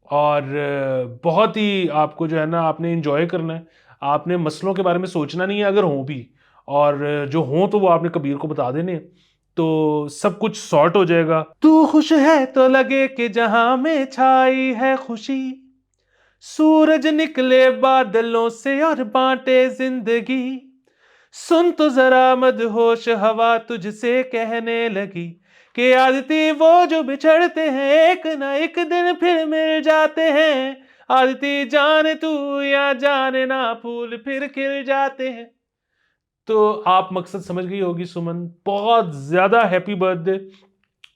और बहुत ही आपको जो है ना आपने इंजॉय करना है। आपने मसलों के बारे में सोचना नहीं है, अगर हों भी, और जो हों तो वो आपने कबीर को बता देने हैं, तो सब कुछ सॉर्ट हो जाएगा। तू खुश है तो लगे कि जहां में छाई है खुशी, सूरज निकले बादलों से और बांटे जिंदगी। सुन तो जरा मदहोश हवा तुझसे कहने लगी कि आदती वो जो बिछड़ते हैं एक ना एक दिन फिर मिल जाते हैं। आदती जाने तू या जाने ना, फूल फिर खिल जाते हैं। तो आप मकसद समझ गई होगी सुमन। बहुत ज्यादा हैप्पी बर्थडे,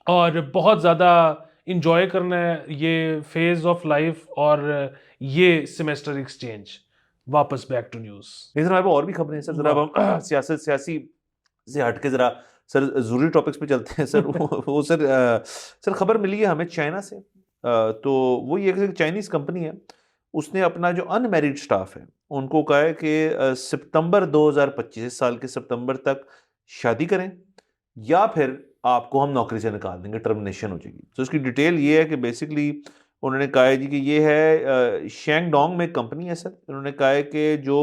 और बहुत ज़्यादा इंजॉय करना है ये फेज ऑफ लाइफ, और ये सेमेस्टर एक्सचेंज। वापस बैक टू न्यूज़। इस तरह और भी खबरें हैं सर। ज़रा अब हम सियासत सियासी से हट के ज़रा सर ज़रूरी टॉपिक्स पे चलते हैं सर। वो सर सर खबर मिली है हमें चाइना से। तो वो ये कि चाइनीज़ कंपनी है, उसने अपना जो अनमैरिड स्टाफ है उनको कहा है कि सितंबर 2025 इस साल के सितंबर तक शादी करें, या फिर आपको हम नौकरी से निकाल देंगे, टर्मिनेशन हो जाएगी। तो उसकी डिटेल ये है कि बेसिकली उन्होंने कहा है जी कि ये है शेंगडोंग में एक कंपनी है सर। उन्होंने कहा है कि जो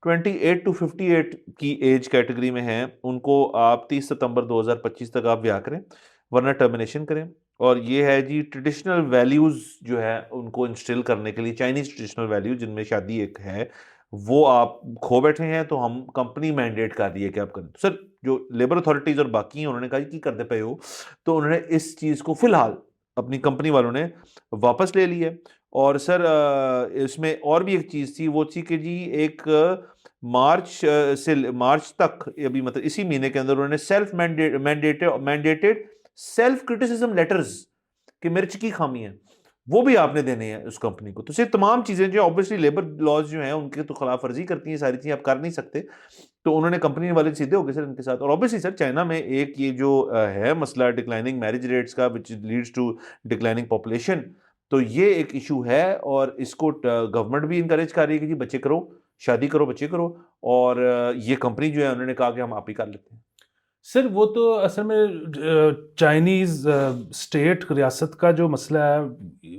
28 टू 58 की एज कैटेगरी में हैं उनको आप 30 सितंबर 2025 तक आप ब्याह करें, वरना टर्मिनेशन करें। और ये है जी ट्रेडिशनल वैल्यूज़ जो है उनको इंस्टिल करने के लिए, चाइनीज़ ट्रेडिशनल वैल्यूज़ जिनमें शादी एक है, वो आप खो बैठे हैं, तो हम कंपनी मैंडेट कर रही है कि आप करें। तो सर जो लेबर अथॉरिटीज़ और बाकी हैं उन्होंने कहा कि करते पे हो, तो उन्होंने इस चीज़ को फ़िलहाल अपनी कंपनी वालों ने वापस ले ली है। और सर इसमें और भी एक चीज़ थी, वो थी कि जी एक मार्च से मार्च तक अभी मतलब इसी महीने के अंदर उन्होंने self mandated self criticism letters कि मिर्च की खामी है, वो भी आपने देने हैं उस कंपनी को। तो ये तमाम चीज़ें जो ऑब्वियसली लेबर लॉज जो हैं उनके तो खिलाफ वर्जी करती हैं, सारी चीज़ें आप कर नहीं सकते। तो उन्होंने कंपनी वाले सीधे हो गए सर इनके साथ। और ऑब्वियसली सर चाइना में एक ये जो है मसला डिक्लाइनिंग मैरिज रेट्स का which leads to declining population, तो ये एक इशू है। और इसको गवर्नमेंट भी इनकरेज कर रही है कि जी बच्चे करो, शादी करो, बच्चे करो। और ये कंपनी जो है उन्होंने कहा कि हम आप ही कर लेते हैं। सर वो तो असल में चाइनीज स्टेट रियासत का जो मसला है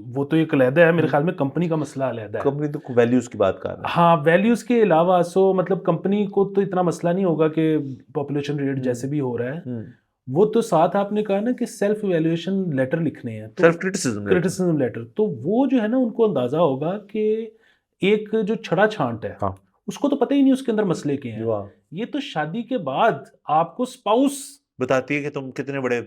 वो तो एक अलहदा है, मेरे ख्याल में कंपनी का मसला अलहदा है। कंपनी तो वैल्यूज की बात कर रहा है। हाँ, वैल्यूज के अलावा सो मतलब कंपनी को तो इतना मसला नहीं होगा कि पॉपुलेशन रेट जैसे भी हो रहा है। वो तो साथ आपने कहा ना कि सेल्फ इवैल्यूएशन लेटर लिखने हैं, तो self criticism letter. Criticism letter, तो वो जो है ना उनको अंदाजा होगा कि एक जो छड़ा छांट है हाँ उसको तो पता ही नहीं उसके अंदर मसले क्या हैं। वाह, ये तो शादी के बाद आपको स्पाउस बताती है कि तुम कितने बड़े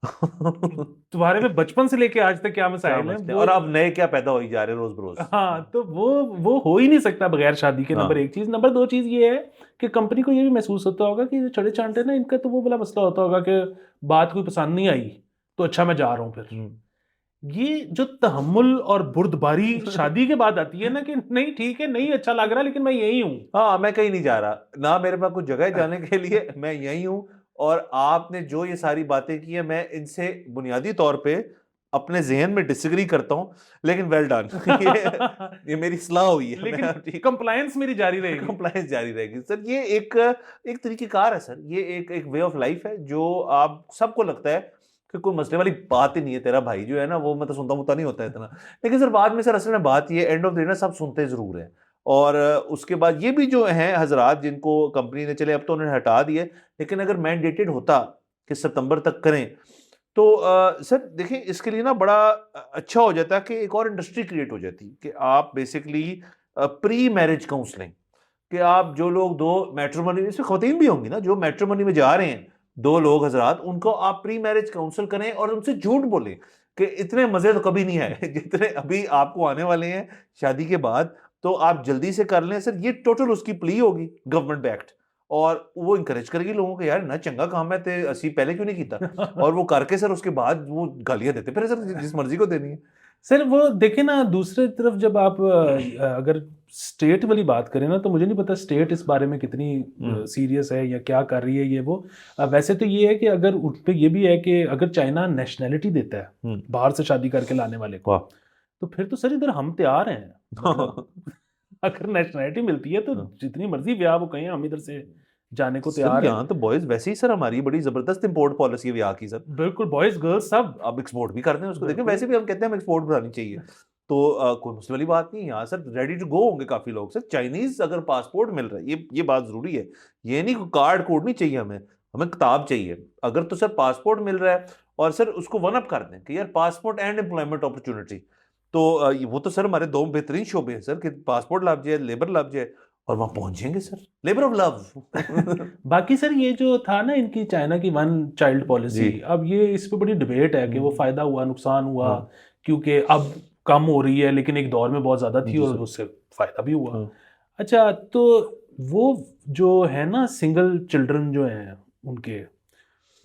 तुम्हारे में बचपन से लेके आज तक क्या क्या मसाइल हैं मसले वो। और अब नए क्या पैदा हो ही जा रहे हैं रोज बरोज। हाँ, तो वो हो ही नहीं सकता बगैर शादी के। नंबर हाँ, एक चीज। नंबर दो चीज ये है कि कंपनी को ये भी महसूस होता होगा कि जो छड़े चांटे ना, इनका तो वो बड़ा मसला होता होगा कि बात कोई पसंद नहीं आई तो अच्छा मैं जा रहा हूँ फिर। ये जो तहम्मुल और बुर्दबारी शादी के बाद आती है ना, कि नहीं ठीक है, नहीं अच्छा लग रहा लेकिन मैं यही हूँ। हाँ, मैं कहीं नहीं जा रहा ना, मेरे पास कुछ जगह है जाने के लिए, मैं यही हूँ। और आपने जो ये सारी बातें की है, मैं इनसे बुनियादी तौर पे अपने जहन में डिसएग्री करता हूँ, लेकिन वेल डन ये मेरी सलाह हुई है। लेकिन कंप्लायंस मेरी जारी रहेगी। कंप्लायंस जारी रहेगी सर। ये एक एक तरीकेकार है सर, ये एक एक वे ऑफ लाइफ है जो आप सबको लगता है कि कोई मसले वाली बात ही नहीं है। तेरा भाई जो है ना, वो मतलब सुनता मुता नहीं होता है इतना, लेकिन सर बाद में सर असल में बात ये एंड ऑफ द डे ना सब सुनते जरूर हैं। और उसके बाद ये भी जो हैं हजरात जिनको कंपनी ने, चले अब तो उन्होंने हटा दिए, लेकिन अगर मैंडेटेड होता कि सितंबर तक करें तो सर देखिए इसके लिए ना बड़ा अच्छा हो जाता कि एक और इंडस्ट्री क्रिएट हो जाती कि आप बेसिकली प्री मैरिज काउंसलिंग, कि आप जो लोग दो मैट्रिमोनी, इसमें खवातीन भी होंगी ना जो मैट्रिमोनी में जा रहे हैं, दो लोग हजरात, उनको आप प्री मैरिज काउंसल करें और उनसे झूठ बोलें कि इतने मजे तो कभी नहीं आए जितने अभी आपको आने वाले हैं शादी के बाद, तो आप जल्दी से कर लें सर। ये टोटल उसकी प्ली होगी गवर्नमेंट बैक्ड, और वो इंकरेज करेगी लोगों को, यार ना चंगा काम है ते असी पहले क्यों नहीं किया, और वो करके सर उसके बाद वो गालियां देते फिर सर जिस मर्जी को देनी है। सर वो देखे ना, दूसरे तरफ जब आप अगर स्टेट वाली बात करें ना, तो मुझे नहीं पता स्टेट इस बारे में कितनी सीरियस है या क्या कर रही है ये वो। वैसे तो ये है कि अगर उस पे ये भी है कि अगर चाइना नेशनैलिटी देता है बाहर से शादी करके लाने वाले को, तो फिर तो सर इधर हम तैयार हैं। मतलब अगर नेशनैलिटी मिलती है तो जितनी मर्जी ब्याह वो कहें, हम इधर से जाने को तैयार है। यहाँ तो बॉयज वैसे ही सर, हमारी बड़ी जबरदस्त इंपोर्ट पॉलिसी है यहाँ की सर। बिल्कुल, बॉयज गर्ल्स सब अब एक्सपोर्ट भी करते हैं उसको, देखें बिल्कुल। वैसे भी हम कहते हैं हम एक्सपोर्ट बढ़ानी चाहिए, तो कोई मुश्किल वाली बात नहीं है। यहाँ सर रेडी टू गो होंगे काफी लोग सर। चाइनीज अगर पासपोर्ट मिल रहा है, ये बात जरूरी है, ये नहीं कार्ड कोड नहीं चाहिए हमें, हमें किताब चाहिए। अगर तो सर पासपोर्ट मिल रहा है और सर उसको वन अप कर दें कि यार पासपोर्ट एंड एम्प्लॉयमेंट अपॉर्चुनिटी, तो वो तो सर हमारे दो बेहतरीन शोबे हैं सर, कि पासपोर्ट लग जाए, लेबर लग जाए, और वहां पहुंचेंगे सर, लेबर ऑफ लव। बाकी सर ये जो था ना इनकी चाइना की वन चाइल्ड पॉलिसी, अब ये इस पे बड़ी डिबेट है कि वो फायदा हुआ नुकसान हुआ, क्योंकि अब कम हो रही है लेकिन एक दौर में बहुत ज्यादा थी और उससे फायदा भी हुआ। अच्छा, तो वो जो है ना सिंगल चिल्ड्रन जो हैं उनके,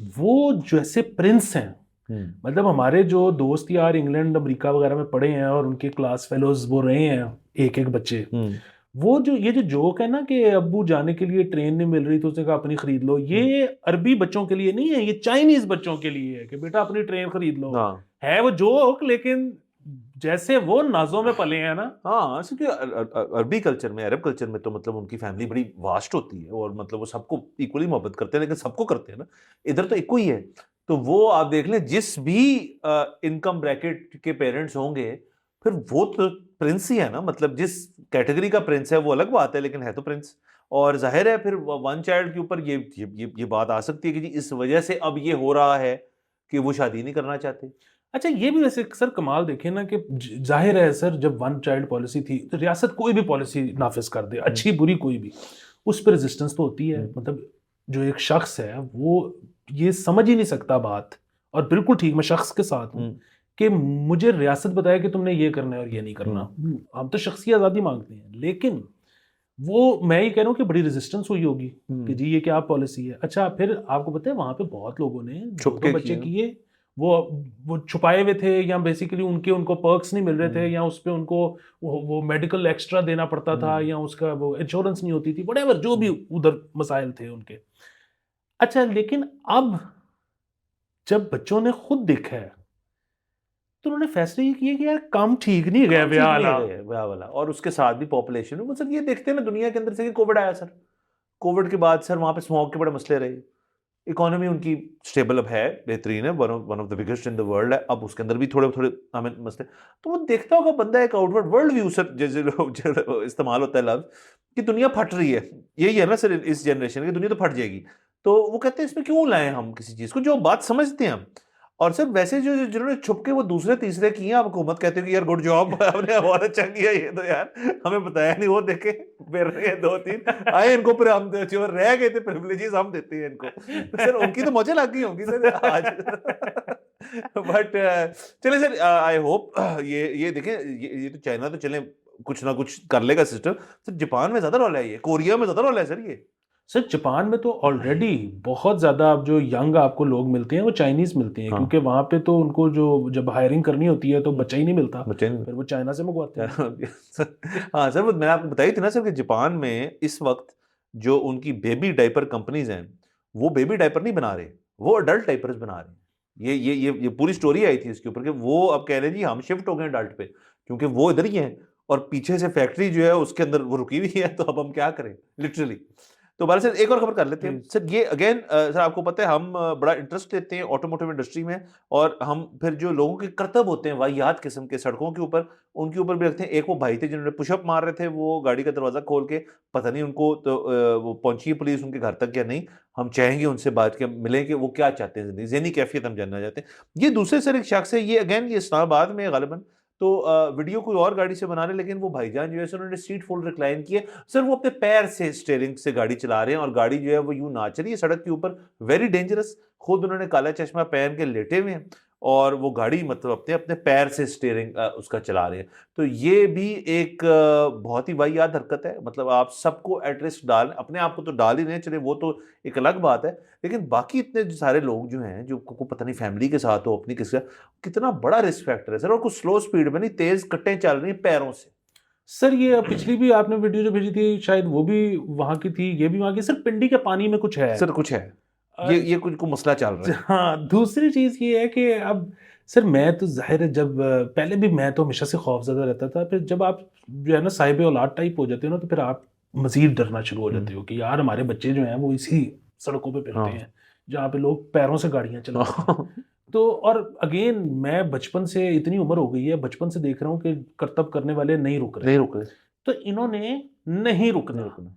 वो जैसे प्रिंस हैं। मतलब हमारे जो दोस्त यार इंग्लैंड अमेरिका वगैरह में पढ़े हैं और उनके क्लास फेलोज वो रहे हैं एक एक बच्चे, वो जो ये जो जोक है ना कि अब्बू जाने के लिए ट्रेन नहीं मिल रही तो उसने कहा अपनी खरीद लो, ये अरबी बच्चों के लिए नहीं है, ये चाइनीज बच्चों के लिए है कि बेटा अपनी ट्रेन खरीद लो। है वो जोक, लेकिन जैसे वो नाजों में पले हैं ना। हाँ, क्योंकि अरबी कल्चर में, अरब कल्चर में तो मतलब उनकी फैमिली बड़ी वास्ट होती है और मतलब वो सबको इक्वली मोहब्बत करते हैं, लेकिन सबको करते हैं ना, इधर तो एक ही है। तो वो आप देख लें जिस भी इनकम ब्रैकेट के पेरेंट्स होंगे, फिर वो तो प्रिंस ही है ना, मतलब जिस कैटेगरी का प्रिंस है वो अलग बात है, लेकिन है तो प्रिंस। और जाहिर है फिर वन चाइल्ड के ऊपर ये बात आ सकती है कि जी इस वजह से अब ये हो रहा है कि वो शादी नहीं करना चाहते। अच्छा, ये भी वैसे सर कमाल देखे ना कि जाहिर है सर, जब वन चाइल्ड पॉलिसी थी तो रियासत कोई भी पॉलिसी नाफिज कर दे, अच्छी बुरी कोई भी, उस पर रेजिस्टेंस तो होती है। मतलब जो एक शख्स है वो ये समझ ही नहीं सकता बात, और बिल्कुल ठीक मैं शख्स के साथ हूँ कि मुझे रियासत बताया कि तुमने ये करना है और ये नहीं करना। हम तो शख्सी आज़ादी मांगते हैं, लेकिन वो मैं ही कह रहा हूँ कि बड़ी रेजिस्टेंस हुई होगी कि जी ये क्या पॉलिसी है। अच्छा, फिर आपको पता है वहां पे बहुत लोगों ने दो बच्चे किए, वो छुपाए हुए थे, या बेसिकली उनको पर्क्स नहीं मिल रहे थे, या उस पे उनको वो मेडिकल एक्स्ट्रा देना पड़ता था, या उसका वो इंश्योरेंस नहीं होती थी, व्हाटएवर जो भी उधर मसाइल थे उनके। अच्छा, लेकिन अब जब बच्चों ने खुद देखा है तो उन्होंने फैसले ये किए कि यार काम ठीक नहीं गया ब्याह वाला, और उसके साथ भी पॉपुलेशन में सर ये देखते हैं ना दुनिया के अंदर से कि कोविड आया सर, कोविड के बाद सर वहां पे स्मॉग के बड़े मसले रहे, इकोनॉमी उनकी स्टेबल अब है, बेहतरीन है, one of the biggest in the world है, अब उसके अंदर भी थोड़े थोड़े हमें मसले, तो वो देखता होगा बंदा एक आउटवर्ड वर्ल्ड व्यू सर, जैसे इस्तेमाल होता है लफ्ज कि दुनिया फट रही है, यही है ना सर इस जनरेशन की, दुनिया तो फट जाएगी, तो वो कहते हैं इसमें क्यों लाए हम किसी चीज को जो बात समझते हैं हम। और सर वैसे जो जिन्होंने छुप के वो दूसरे तीसरे किए हैं, आप हुकूमत कहते हो कि यार गुड जॉब आपने बहुत अच्छा किया, ये तो यार हमें बताया नहीं, वो देखे फिर रहे हैं 2-3 आए, इनको फिर हम जो रह गए थे प्रिविलेजेस हम देते हैं इनको, तो सर उनकी तो मौजें लग गई होंगी सर आज बट चले सर, आई होप ये देखें, ये तो चाइना तो चले कुछ ना कुछ कर लेगा सिस्टम, सर जापान में ज्यादा रौला है, ये कोरिया में ज्यादा रौला है सर ये। सर जापान में तो ऑलरेडी बहुत ज़्यादा अब जो यंग आपको लोग मिलते हैं वो चाइनीज़ मिलते हैं, हाँ। क्योंकि वहाँ पे तो उनको जो जब हायरिंग करनी होती है तो बच्चा ही नहीं मिलता, बच्चे नहीं फिर वो चाइना से मंगवाते हैं। हाँ सर, वो मैंने आपको बताई थी ना सर कि जापान में इस वक्त जो उनकी बेबी डायपर कंपनीज हैं वो बेबी डायपर नहीं बना रहे, वो अडल्ट डायपर्स बना रहे हैं। ये पूरी स्टोरी आई थी इसके ऊपर कि वो अब कह रहे हैं जी हम शिफ्ट हो गए अडल्ट पे, क्योंकि वो इधर ही हैं और पीछे से फैक्ट्री जो है उसके अंदर वो रुकी हुई है, तो अब हम क्या करें लिटरली। तो बार सर एक और खबर कर लेते हैं सर, ये अगेन सर आपको पता है हम बड़ा इंटरेस्ट लेते हैं ऑटोमोटिव इंडस्ट्री में, और हम फिर जो लोगों के करतब होते हैं वाहियात किस्म के सड़कों के ऊपर, उनके ऊपर भी रखते हैं। एक वो भाई थे जिन्होंने पुशअप मार रहे थे, वो गाड़ी का दरवाजा खोल के, पता नहीं उनको तो वो पहुंची पुलिस उनके घर तक या नहीं, हम चाहेंगे उनसे बात के मिलें कि वो क्या चाहते हैं, जिंदगी ज़हनी कैफियत हम जानना चाहते हैं। ये दूसरे सर एक शख्स है, ये अगेन ये इस्लामाबाद में गालिबन, तो वीडियो कोई और गाड़ी से बना रहे, लेकिन वो भाईजान जो है उन्होंने सीट फुल रिक्लाइन किए सर, वो अपने पैर से स्टीयरिंग से गाड़ी चला रहे हैं और गाड़ी जो है वो यूं नाच रही है सड़क के ऊपर, वेरी डेंजरस। खुद उन्होंने काला चश्मा पहन के लेटे हुए हैं और वो गाड़ी मतलब अपने अपने पैर से स्टीयरिंग उसका चला रहे हैं। तो ये भी एक बहुत ही वाहियात हरकत है, मतलब आप सबको एट रिस्क डाल, अपने आप को तो डाल ही नहीं, चले वो तो एक अलग बात है, लेकिन बाकी इतने सारे लोग जो हैं जो को पता नहीं फैमिली के साथ हो अपनी किसी, कितना बड़ा रिस्क फैक्टर है सर, और कुछ स्लो स्पीड में नहीं, तेज कट्टें चल रही हैं पैरों से। सर ये पिछली भी आपने वीडियो जो भेजी थी शायद वो भी वहाँ की थी, ये भी वहाँ की, सर पिंडी के पानी में कुछ है सर कुछ है, ये कुछ को मसला चल रहा है। हाँ, दूसरी चीज़ ये है कि अब सर मैं तो जाहिर है जब पहले भी मैं तो हमेशा से खौफज़दा रहता था, फिर जब आप जो है ना साहिब औलाद टाइप हो जाते हो ना, तो फिर आप मज़ीद डरना शुरू हो जाते हो कि यार हमारे बच्चे जो हैं वो इसी सड़कों पे फिरते हाँ। हैं जहाँ पे लोग पैरों से गाड़ियाँ चलाते हैं। तो और अगेन मैं बचपन से, इतनी उम्र हो गई है, बचपन से देख रहा हूँ कि करतब करने वाले नहीं रुक रहे, नहीं रुक रहे, तो इन्होंने नहीं रुकना। नहीं रुकना।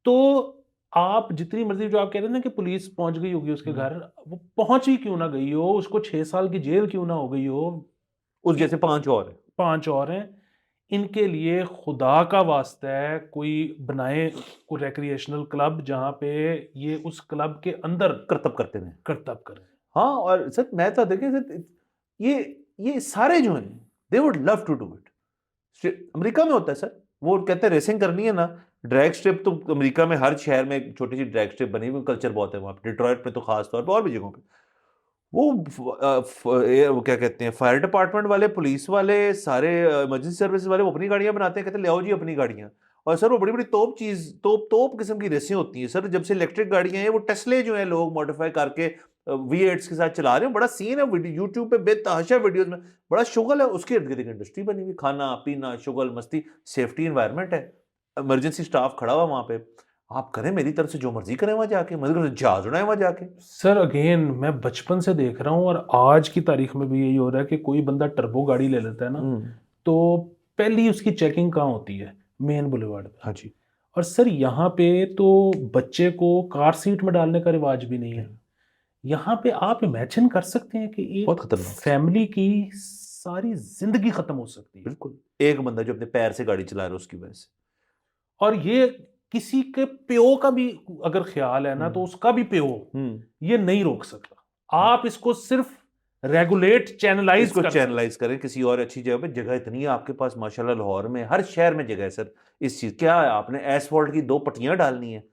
तो आप जितनी मर्जी, जो आप कह रहे हैं ना कि पुलिस पहुंच गई होगी उसके घर, वो पहुंच ही क्यों ना गई हो, उसको 6 साल की जेल क्यों ना हो गई हो, उस जैसे 5 और है। 5 और हैं, इनके लिए खुदा का वास्ता है कोई बनाए, कोई रिक्रिएशनल क्लब जहां पे ये उस क्लब के अंदर करतब करते हैं। करतब करें। हाँ, और सर मैं तो देखें सर, ये सारे जो हैं they would love to do it. America में होता है सर, वो कहते हैं रेसिंग करनी है ना, ड्रैग स्ट्रिप तो अमेरिका में हर शहर में एक छोटी सी ड्रैग स्ट्रिप बनी हुई, कल्चर बहुत है वहाँ पे, डिट्रॉयट में तो खास तौर पे और भी जगहों पे। वो क्या कहते हैं, फायर डिपार्टमेंट वाले, पुलिस वाले, सारे इमरजेंसी सर्विस वाले, वो अपनी गाड़ियां बनाते हैं, कहते हैं ले आओ जी अपनी गाड़ियां। और सर वो बड़ी बड़ी तोप चीज, तोप किस्म की रेसें होती हैं सर, जब से इलेक्ट्रिक गाड़ियां हैं, वो टेस्ले जो है लोग मॉडिफाई करके V8s के साथ चला रहे हैं, बड़ा सीन है यूट्यूब पे बेतहाशा वीडियोस में, बड़ा शुगल है, उसके इर्द गिर्द एक इंडस्ट्री बनी हुई, खाना पीना, शुगल मस्ती, सेफ्टी एनवायरनमेंट है, इमरजेंसी स्टाफ खड़ा हुआ वहां पे, आप करें मेरी तरफ से जो मर्जी करें वहां जाके, मर्जी जहाज उड़ाएं वहां जाके। सर अगेन मैं बचपन से देख रहा हूँ और आज की तारीख में भी यही हो रहा है कि कोई बंदा टर्बो गाड़ी ले लेता है ना, तो पहली उसकी चेकिंग कहाँ होती है, मेन बुलेवार्ड पे। हाँ जी। और सर यहाँ पे तो बच्चे को कार सीट में डालने का रिवाज भी नहीं है। यहाँ पे आप इमेजिन कर सकते हैं कि एक बहुत खतरनाक फैमिली की सारी जिंदगी खत्म हो सकती है। बिल्कुल, एक बंदा जो अपने पैर से गाड़ी चला रहा है उसकी वजह से। और ये किसी के प्यो का भी अगर ख्याल है ना, तो उसका भी प्यो ये नहीं रोक सकता। आप इसको सिर्फ रेगुलेट, चैनलाइज इसको चैनलाइज करें किसी और अच्छी जगह पे, जगह इतनी है आपके पास माशाल्लाह, लाहौर में हर शहर में जगह है सर इस चीज। क्या है, आपने एसफॉल्ट की 2 पट्टियां डालनी है,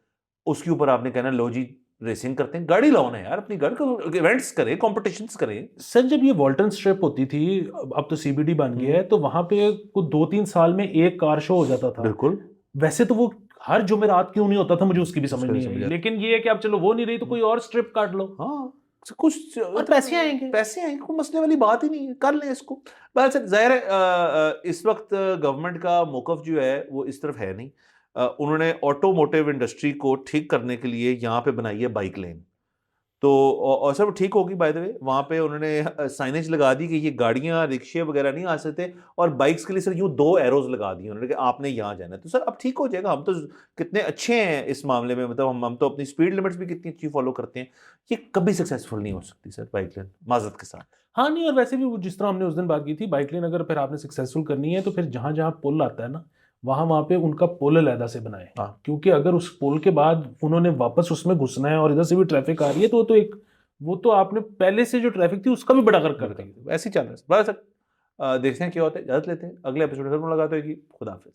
उसके ऊपर आपने कहना लो जी रेसिंग करते हैं, गाड़ी लाओ ना यार, अपनी गाड़ी को इवेंट्स करें, कॉम्पिटिशंस करें। सर जब ये वॉल्टन स्ट्रिप होती थी, अब तो सीबीडी बन गया है, तो वहां पे कुछ 2-3 साल में एक कार शो हो जाता था। बिल्कुल, वैसे तो वो हर जुमेरात क्यों नहीं होता था, मुझे उसकी भी समझ नहीं आई, लेकिन ये है कि अब चलो वो नहीं रही तो कोई और स्ट्रिप काट लो। हाँ कुछ और पैसे आएंगे, पैसे आएंगे, कोई मसले वाली बात ही नहीं है, कर लें इसको। बस जाहिर है इस वक्त गवर्नमेंट का मौकफ जो है वो इस तरफ है नहीं। उन्होंने ऑटोमोटिव इंडस्ट्री को ठीक करने के लिए यहाँ पे बनाई है बाइक लेन, तो और सर वो ठीक होगी बाय द वे, वहाँ पे उन्होंने साइनेज लगा दी कि ये गाड़ियाँ रिक्शे वगैरह नहीं आ सकते, और बाइक्स के लिए सर यूँ 2 एरोज लगा दिए उन्होंने कि आपने यहाँ जाना है। तो सर अब ठीक हो जाएगा, हम तो कितने अच्छे हैं इस मामले में, मतलब हम तो अपनी स्पीड लिमिट्स भी कितनी अच्छी फॉलो करते हैं। ये कभी सक्सेसफुल नहीं हो सकती सर बाइक लेन, माजरत के साथ। हाँ नहीं, और वैसे भी वो जिस तरह हमने उस दिन बात की थी, बाइक लेन अगर फिर आपने सक्सेसफुल करनी है तो फिर जहाँ जहाँ पुल आता है ना, वहाँ पे उनका पुल अलहदा से बनाए। हाँ। क्योंकि अगर उस पुल के बाद उन्होंने वापस उसमें घुसना है और इधर से भी ट्रैफिक आ रही है, तो वो तो आपने पहले से जो ट्रैफिक थी उसका भी बड़ा कर दी। ऐसे ही चल रहा है बड़ा सर। देखते हैं क्या होता है, इजाजत लेते हैं, अगले एपिसोड में फिर मुलाकात होगी। खुदा हाफिज।